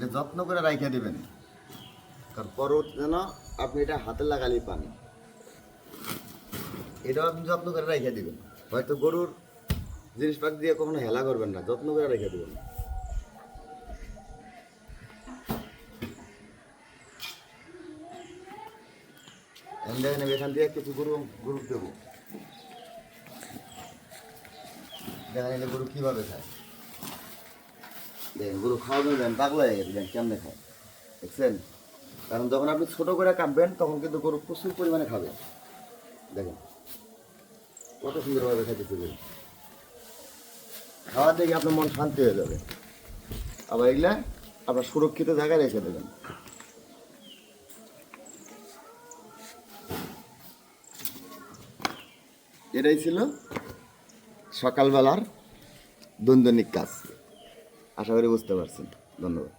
এটা যত্ন করে রাইখা দিবেন, কারণ পরবর্তী যেন আপনি এটা হাতে লাগালেই পান। এটাও আপনি যত্ন করে রাইখা দিবেন। হয়তো গরুর জিনিসপাতি দিয়ে কখনো হেলা করবেন না, যত্ন করে রেখে দেবেন। দেখেন এখান দিয়ে কিছু গরু গরু দেবো, দেখেন এলে গরু কীভাবে খায়। দেখেন গরু খাওয়া দেবেন, পাগলা হয়ে গেছে, দেখেন কেমনে খায়, দেখছেন? কারণ যখন আপনি ছোটো করে কাটবেন তখন কিন্তু গরু প্রচুর পরিমাণে খাবে। দেখেন কত সুন্দরভাবে খাইতেছে গরু। খাওয়া দেখে আপনার মন শান্তি হয়ে যাবে। আবার এগুলা আপনার সুরক্ষিত জায়গায় রেখে দেবেন। এটাই ছিল সকালবেলার দৈনন্দিন কাজ। আশা করি বুঝতে পারছেন। ধন্যবাদ।